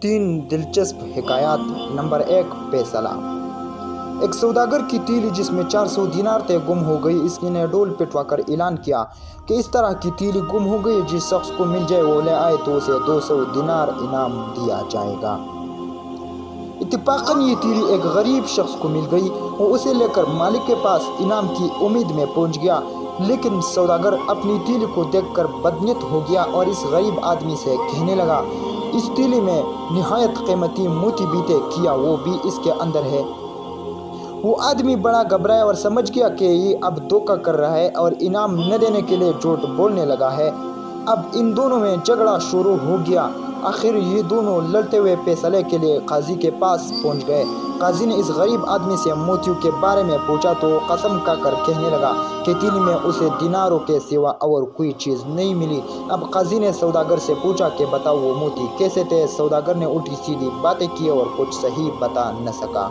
3 دلچسپ حکایات۔ نمبر 1، فیصلہ۔ ایک سوداگر کی تیلی جس میں 400 دینار تھے گم ہو گئی۔ اس نے ڈول پٹوا کر اعلان کیا کہ اس طرح کی تیلی گم ہو گئی، جس شخص کو مل جائے وہ لے آئے تو اسے 200 دینار انعام دیا جائے گا۔ اتفاقاً یہ تیلی ایک غریب شخص کو مل گئی۔ وہ اسے لے کر مالک کے پاس انعام کی امید میں پہنچ گیا، لیکن سوداگر اپنی تیلی کو دیکھ کر بدنیت ہو گیا اور اس غریب آدمی سے کہنے لگا، اس تیلی میں نہایت قیمتی موتی بیتے کیا، وہ بھی اس کے اندر ہے۔ وہ آدمی بڑا گھبرایا اور سمجھ گیا کہ یہ اب دھوکہ کر رہا ہے اور انعام نہ دینے کے لیے جھوٹ بولنے لگا ہے۔ اب ان دونوں میں جھگڑا شروع ہو گیا۔ آخر یہ دونوں لڑتے ہوئے فیصلے کے لیے قاضی کے پاس پہنچ گئے۔ قاضی نے اس غریب آدمی سے موتیوں کے بارے میں پوچھا تو وہ قسم کھا کر کہنے لگا کہ تیلی میں اسے دیناروں کے سوا اور کوئی چیز نہیں ملی۔ اب قاضی نے سوداگر سے پوچھا کہ بتاؤ وہ موتی کیسے تھے؟ سوداگر نے الٹی سیدھی باتیں کی اور کچھ صحیح بتا نہ سکا۔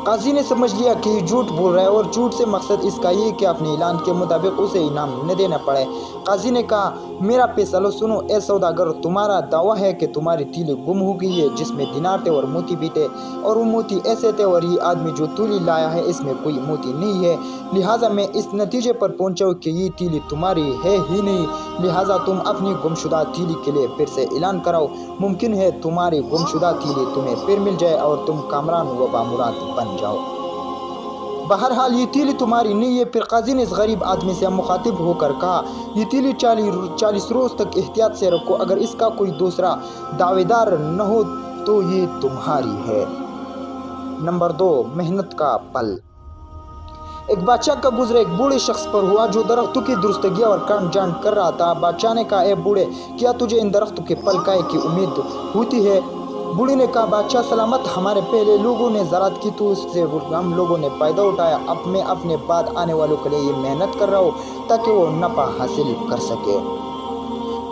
قاضی نے سمجھ لیا کہ یہ جھوٹ بول رہا ہے اور جھوٹ سے مقصد اس کا یہ کہ اپنے اعلان کے مطابق اسے انعام نہ دینا پڑے۔ قاضی نے کہا، میرا فیصلہ سنو اے سوداگر، تمہارا دعویٰ ہے کہ تمہاری تیلی گم ہو گئی ہے جس میں دینار تھے اور موتی بھی تھے، اور وہ موتی ایسے تھے اور یہ آدمی جو تیلی لایا ہے اس میں کوئی موتی نہیں ہے، لہٰذا میں اس نتیجے پر پہنچا ہوں کہ یہ تیلی تمہاری ہے ہی نہیں، لہٰذا تم اپنی گمشدہ تیلی کے لیے پھر سے اعلان کراؤ، ممکن ہے تمہاری گمشدہ تیلی تمہیں پھر مل جائے اور تم کامران و بامراد بن جاؤ۔ بہرحال یہ تیلی تمہاری نہیں ہے۔ پھر قاضی نے اس غریب آدمی سے مخاطب ہو کر کہا، یہ تیلی 40 روز تک احتیاط سے رکھو، اگر اس کا کوئی دوسرا دعوے دار نہ ہو تو یہ تمہاری ہے۔ نمبر 2، محنت کا پھل۔ ایک بادشاہ کا گزر ایک بوڑھے شخص پر ہوا جو درختوں کی درستگی اور کاٹ چھانٹ کر رہا تھا۔ بادشاہ نے کہا، اے بوڑھے، کیا تجھے ان درختوں کے پھل کھانے کی امید ہوتی ہے؟ بوڑھے نے کہا، بادشاہ سلامت، ہمارے پہلے لوگوں نے زراعت کی تو اس سے ہم لوگوں نے فائدہ اٹھایا، اب میں اپنے بعد آنے والوں کے لیے یہ محنت کر رہا ہوں تاکہ وہ نفع حاصل کر سکے۔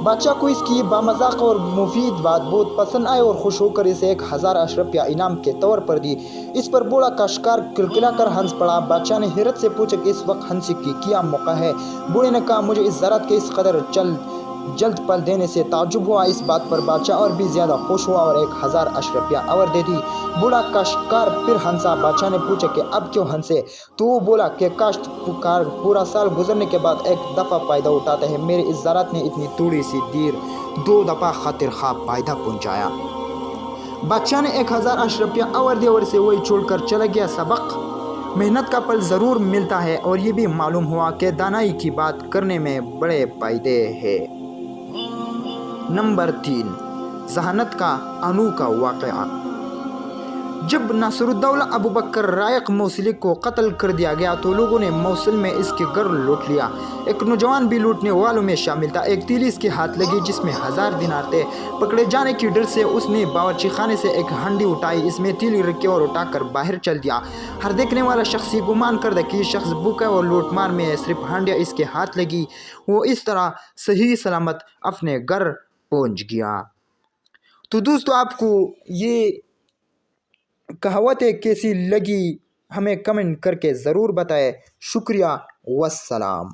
بادشاہ کو اس کی بامذاق اور مفید بات بہت پسند آئی اور خوش ہو کر اسے 1000 اشرفیہ انعام کے طور پر دی۔ اس پر بوڑھا کاشتکار کلکلا کر ہنس پڑا۔ بادشاہ نے حیرت سے پوچھا کہ اس وقت ہنسی کی کیا موقع ہے؟ بوڑھے نے کہا، مجھے اس زراعت کے اس قدر جلد پھل دینے سے تعجب ہوا۔ اس بات پر بادشاہ اور بھی زیادہ خوش ہوا اور 1000 اشرفیہ اور دے دی۔ بوڑھا کاشتکار پھر ہنسا۔ بادشاہ نے پوچھا کہ اب کیوں ہنسے؟ تو وہ بولا کہ کاشتکار پورا سال گزرنے کے بعد ایک دفعہ فائدہ اٹھاتا ہے، میرے اس زراعت نے اتنی تھوڑی سی دیر 2 دفعہ خاطر خواہ فائدہ پہنچایا۔ بادشاہ نے 1000 اشرفیہ اور دے اور اسے وہی چھوڑ کر چلا گیا۔ سبق: محنت کا پھل ضرور ملتا ہے، اور یہ بھی معلوم ہوا کہ دانائی کی بات کرنے میں بڑے فائدے ہیں۔ نمبر 3، ذہانت کا انوکھا واقعہ۔ جب ناصرالدولہ ابوبکر رائق موصلی کو قتل کر دیا گیا تو لوگوں نے موصل میں اس کے گھر لوٹ لیا۔ ایک نوجوان بھی لوٹنے والوں میں شامل تھا۔ ایک تیلی اس کے ہاتھ لگی جس میں 1000 دینار تھے۔ پکڑے جانے کی ڈر سے اس نے باورچی خانے سے ایک ہانڈی اٹھائی، اس میں تیلی رکھی اور اٹھا کر باہر چل دیا۔ ہر دیکھنے والا شخص یہ گمان کرتا کہ یہ شخص بھوکا اور لوٹ مار میں ہے، صرف ہانڈیاں اس کے ہاتھ لگی، وہ اس طرح صحیح سلامت اپنے گھر پہنچ گیا۔ تو دوستو، آپ کو یہ کہاوتیں کیسی لگی ہمیں کمنٹ کر کے ضرور بتائیں۔ شکریہ، والسلام۔